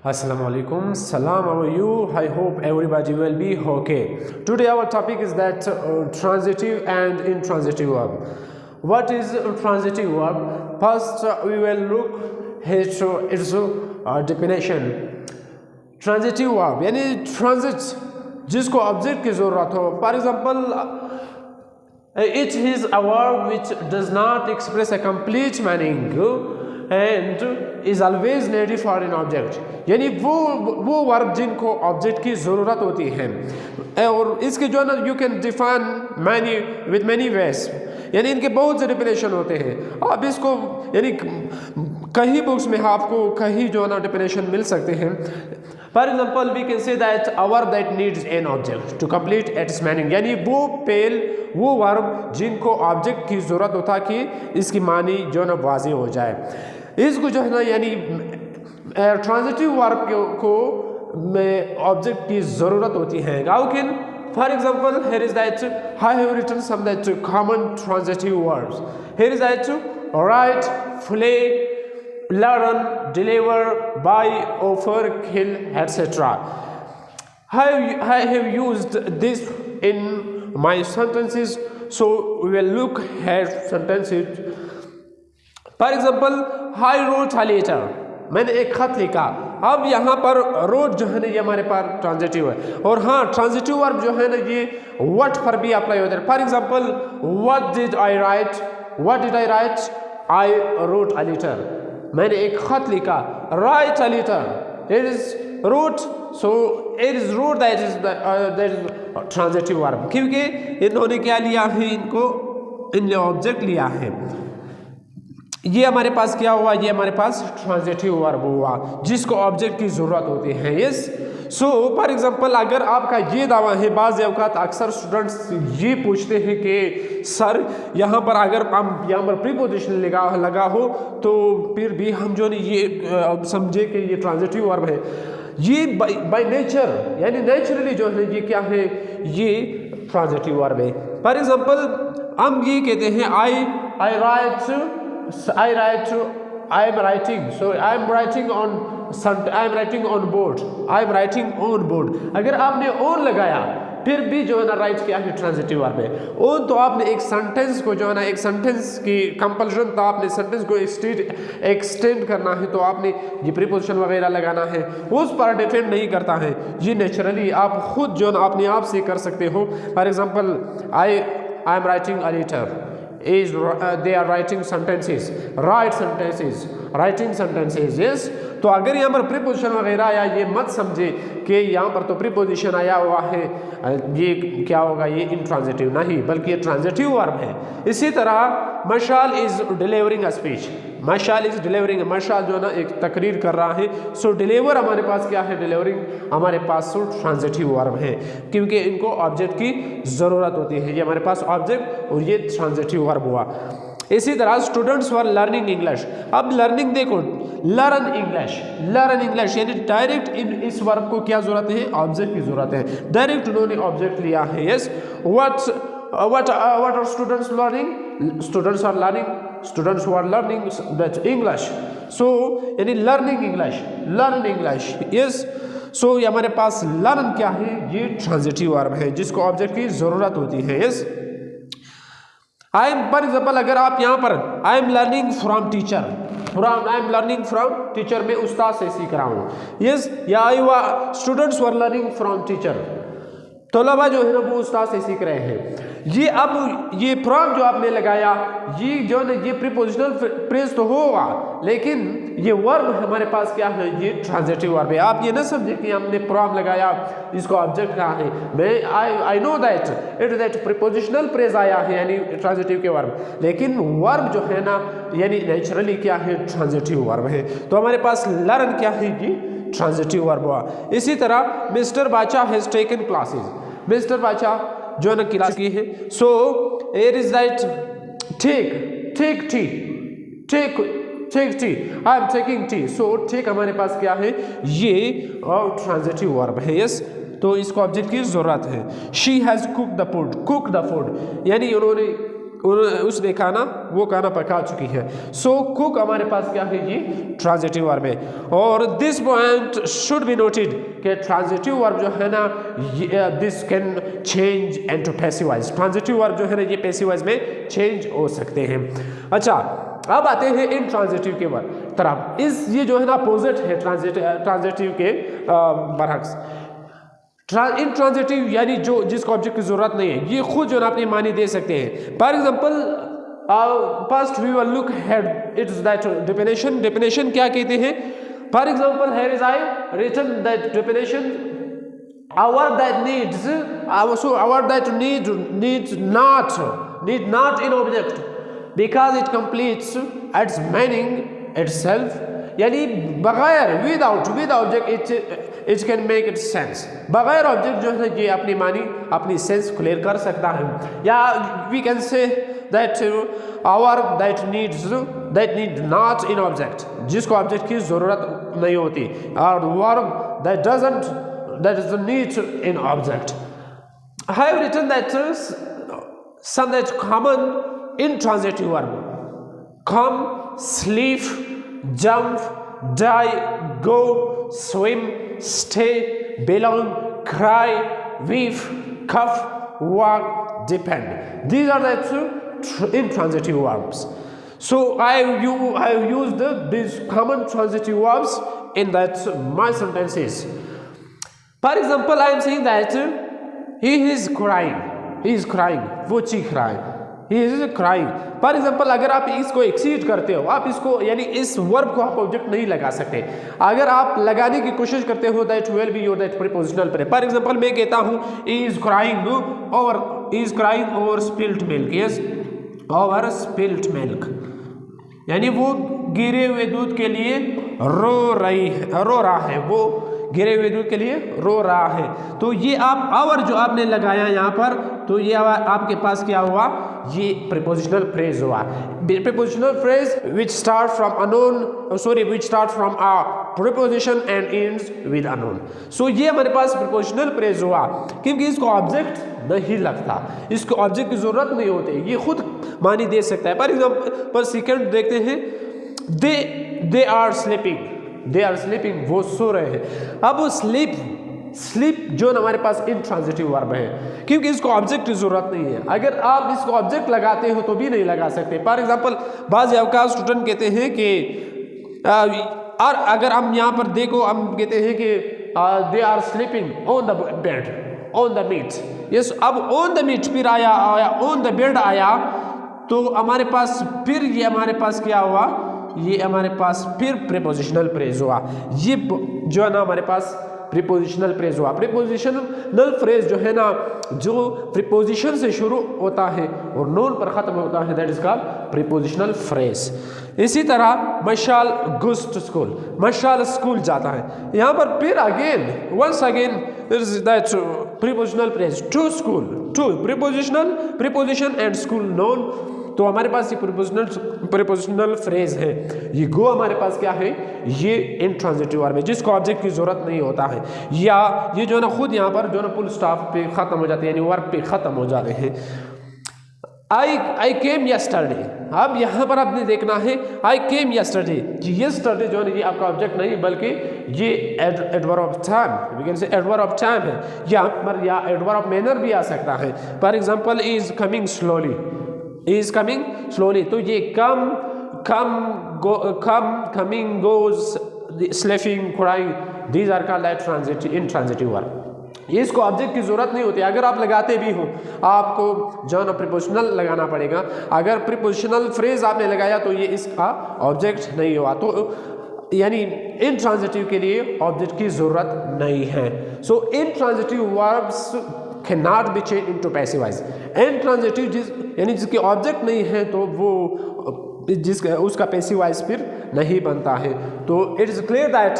Assalamu alaikum. Salam, how are you? I hope everybody will be okay. Today our topic is that transitive and intransitive verb. What is transitive verb? First we will look its definition. Transitive verb यानी transit जिसको object की ज़रूरत हो. For example, it is a verb which does not express a complete meaning and is always needed for an object. यानी वो verb जिनको object की ज़रूरत होती है. और इसके जो है ना you can define many with many ways, यानी इनके बहुत से डिफिनेशन होते हैं. आप इसको यानी कई बुक्स में आपको कहीं जो है ना डिफिनेशन मिल सकते हैं. For example we can say that a verb that needs an object to complete its meaning, यानी वो वर्ब जिनको ऑब्जेक्ट की ज़रूरत होता कि इसकी मानी जो है ना वाज़ेह हो जाए. इसको जो है ना यानी ट्रांजिटिव वर्ब को में ऑब्जेक्ट की ज़रूरत होती है. How can, for example here is that I have written some that common transitive verbs. Here is that write, flay, learn, deliver, buy, offer, kill, etc. I have used this in my sentences, so we will look at sentences. For example, I wrote a letter. मैंने एक खत लिखा. अब यहाँ पर road जो है ना ये हमारे पास ट्रांजिटिव है. और हाँ, ट्रांजिटिव वर्ब जो है ना ये व्हाट पर भी अप्लाई होता है. For example, what did I write? I wrote a letter. मैंने एक खत लिखा. Write a letter, it is wrote, so it is wrote, that is transitive verb. क्योंकि इन्होंने क्या लिया है, इनने ऑब्जेक्ट लिया है. ये हमारे पास क्या हुआ, ये हमारे पास ट्रांजिटिव वर्ब हुआ जिसको ऑब्जेक्ट की ज़रूरत होती है. यस. सो फॉर एग्जांपल, अगर आपका ये दावा है, बाज़ औक़ात अक्सर स्टूडेंट्स ये पूछते हैं कि सर यहाँ पर अगर हम यहाँ पर प्रीपोजिशन लगा हो तो फिर भी हम जो नहीं ये समझे कि ये ट्रांजिटिव वर्ब है. ये बाय नेचर यानी नेचुरली जो है ये क्या है, ये ट्रांजिटिव वर्ब है. फॉर एग्जाम्पल, हम ये कहते हैं आई am writing, so I am writing on board. अगर आपने on लगाया फिर भी जो है ना राइट क्या है, ट्रांजिटिव वर्ब है. on तो आपने एक सेंटेंस को जो है ना एक सेंटेंस की कंपल्शन था, आपने सेंटेंस को एक्सटेंड करना है तो आपने ये प्रीपोजिशन वगैरह लगाना है. उस पर डिपेंड नहीं करता है, ये नेचुरली आप खुद जो है ना अपने आप से कर सकते हो. For example, I am writing a letter, is they are writing sentences, writing sentences. yes. तो अगर यहाँ पर प्रीपोजिशन वगैरह आया, ये मत समझे कि यहाँ पर तो प्रीपोजिशन आया हुआ है ये क्या होगा, ये इंट्रांजिटिव नहीं बल्कि ये ट्रांजिटिव वर्ब है. इसी तरह मशाल इज डिलीवरिंग अ स्पीच. मशाल जो है ना एक तकरीर कर रहा है. सो डिलीवर हमारे पास क्या है, डिलीवरिंग हमारे पास ट्रांजिटिव वर्ब है क्योंकि इनको ऑब्जेक्ट की ज़रूरत होती है. ये हमारे पास ऑब्जेक्ट और ये ट्रांजिटिव वर्ब हुआ. इसी तरह स्टूडेंट्स वर लर्निंग इंग्लिश. अब लर्निंग देखो, लर्न इंग्लिश यानी डायरेक्ट इस वर्ब को क्या ज़रूरत है, ऑब्जेक्ट की ज़रूरत है. डायरेक्ट उन्होंने ऑब्जेक्ट लिया है. Yes. what are students learning? Students are learning that English. So यानी learning English. Yes. So ये हमारे पास learn क्या है, ये ट्रांजिटिव वर्ब है जिसको ऑब्जेक्ट की ज़रूरत होती है. Yes. I am, for example, अगर आप यहाँ पर I am learning from teacher, मैं उस्ताद से सीख रहा हूँ. यस. या students were learning from teacher, तलबा जो है ना वो उस्ताद से सीख रहे हैं. ये अब ये फ्रॉम जो आपने लगाया, ये जो है ये प्रीपोजिशनल फ्रेज तो होगा लेकिन ये वर्ब हमारे पास क्या है, ये ट्रांजिटिव वर्ब है. आप ये ना समझे कि हमने फ्रॉम लगाया, इसको ऑब्जेक्ट कहा है. मैं I know that prepositional phrase आया है यानी ट्रांजिटिव के वर्ब, लेकिन वर्ब जो है ना यानी नेचुरली क्या है, ट्रांजिटिव वर्ब है. तो हमारे पास लर्न क्या है, ये ट्रांजिटिव वर्ब हुआ. इसी तरह मिस्टर बाचा हैज टेकन क्लासेस. मिस्टर बाचा जो है ना क्लास की है. So it is that take tea, I am taking tea. So take हमारे पास क्या है, ये ट्रांजिटिव वर्ब है. यस. तो इसको ऑब्जेक्ट की जरूरत है. She has cook the food यानी उन्होंने उसने खाना वो खाना पका चुकी है। सो कुक हमारे पास क्या है, ये ट्रांजिटिव वर्ब है। और this point should be noted कि ट्रांजिटिव वर्ब जो है ना, this can change into passive voice. Transitive verb जो है ना, ये पैसिव वॉइस में चेंज हो सकते हैं। अच्छा, अब आते हैं इन ट्रांजिटिव के तरफ। ये जो है ना अपोजिट है ट्रांजिटिव के बरअक्स। इन ट्रांजिटिव यानी जो जिसको ऑब्जेक्ट की जरूरत नहीं है, ये खुद जो है अपनी मानी दे सकते हैं। For example, first we will look at its that definition क्या कहते हैं। For example, here is I written that definition, our that needs, so our that needs not in object because it completes its meaning itself, यानी बगैर with object it can make it sense. बगैर object जो है ये अपनी मानी अपनी sense clear कर सकता है। या we can say that our that need not in object, जिसको ऑब्जेक्ट की जरूरत नहीं होती, और verb that doesn't that is the need in object. I have written that some that common intransitive verb: come, sleep, jump, die, go, swim, stay, belong, cry, weep, cough, walk, depend. These are the intransitive verbs. So I have used these common transitive verbs in that my sentences. For example, I am saying that he is crying, वो चीख रहा है, he is crying. For example, अगर आप इसको exceed करते हो, आप इसको यानी इस वर्ब को आप ऑब्जेक्ट नहीं लगा सकते। अगर आप लगाने की कोशिश करते हो, that will be your that prepositional phrase. For example, मैं कहता हूँ he is crying over spilt milk. Yes, over spilt milk, यानी वो गिरे हुए दूध के लिए रो रहा है, वो गिरे हुए दूध के लिए रो रहा है। तो ये आप आवर जो आपने लगाया यहाँ पर, तो ये आपके पास क्या हुआ, ये प्रीपोजिशनल फ्रेज हुआ। Prepositional phrase which start from a preposition and ends with a noun. So ये हमारे पास प्रीपोजिशनल फ्रेज हुआ क्योंकि इसको ऑब्जेक्ट नहीं लगता, इसको ऑब्जेक्ट की जरूरत नहीं होती, ये खुद मानी दे सकता है। फॉर एग्जाम्पल, पर सेकेंड देखते हैं, दे आर स्लीपिंग, वो सो रहे हैं। अब वो स्लीप जो हमारे पास इंट्रांजिटिव वर्ब है क्योंकि इसको ऑब्जेक्ट की जरूरत नहीं है। अगर आप इसको ऑब्जेक्ट लगाते हो तो भी नहीं लगा सकते। फॉर एग्जांपल, बाज़ अवकाश स्टूडेंट कहते हैं कि और अगर हम यहाँ पर देखो, हम कहते हैं कि they are sleeping on the bed, on the meat. Yes, अब ऑन द मीट फिर आया ऑन द बेड आया, तो हमारे पास फिर ये हमारे पास क्या हुआ, ये हमारे पास फिर प्रीपोजिशनल फ्रेज हुआ। ये जो है ना हमारे पास प्रीपोजिशनल फ्रेज हुआ। प्रीपोजिशनल फ्रेज जो है ना, जो प्रीपोजिशन से शुरू होता है और नोन पर ख़त्म होता है, that is called prepositional phrase. इसी तरह Mashal goes to school, Mashal school जाता है। यहाँ पर फिर once again that prepositional phrase to school, to preposition and school noun. तो हमारे पास ये प्रीपोजिशनल फ्रेज है। ये गो हमारे पास क्या है, ये इंट्रांजिटिव वर्ब है जिसको ऑब्जेक्ट की जरूरत नहीं होता है, या ये जो है ना खुद यहाँ पर जो है ना फुल स्टॉप पे खत्म हो जाते हैं, यानी वर्ब पे खत्म हो जाते हैं। आई केम यस्टरडे, अब यहाँ पर आपने देखना है आई केम यस्टरडे, यस्टरडे जो है ये आपका ऑब्जेक्ट नहीं बल्कि ये adverb of time, we can say adverb of time है, या एडवर्ब ऑफ मैनर भी आ सकता है। For example, is coming slowly, तो ये coming goes, sleeping, crying, these are called intransitive verb. ये इसको ऑब्जेक्ट की जरूरत नहीं होती। अगर आप लगाते भी हो, आपको जो है ना प्रीपोजिशनल लगाना पड़ेगा। अगर प्रीपोजिशनल फ्रेज आपने लगाया तो ये इसका ऑब्जेक्ट नहीं हुआ, तो यानी इंट्रांजिटिव के लिए ऑब्जेक्ट की जरूरत नहीं है। So intransitive verbs can not be change into passive voice. Intransitive यानी जिसके ऑब्जेक्ट नहीं है तो वो उसका पैसिव वॉइस फिर नहीं बनता है। तो it is clear that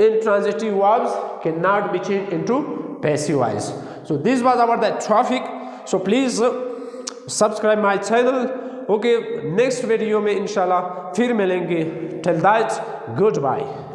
intransitive verbs cannot be changed into passive voice. So this was about that topic. So please subscribe my channel. Okay, next video में इंशाल्लाह फिर मिलेंगे. Till that, goodbye.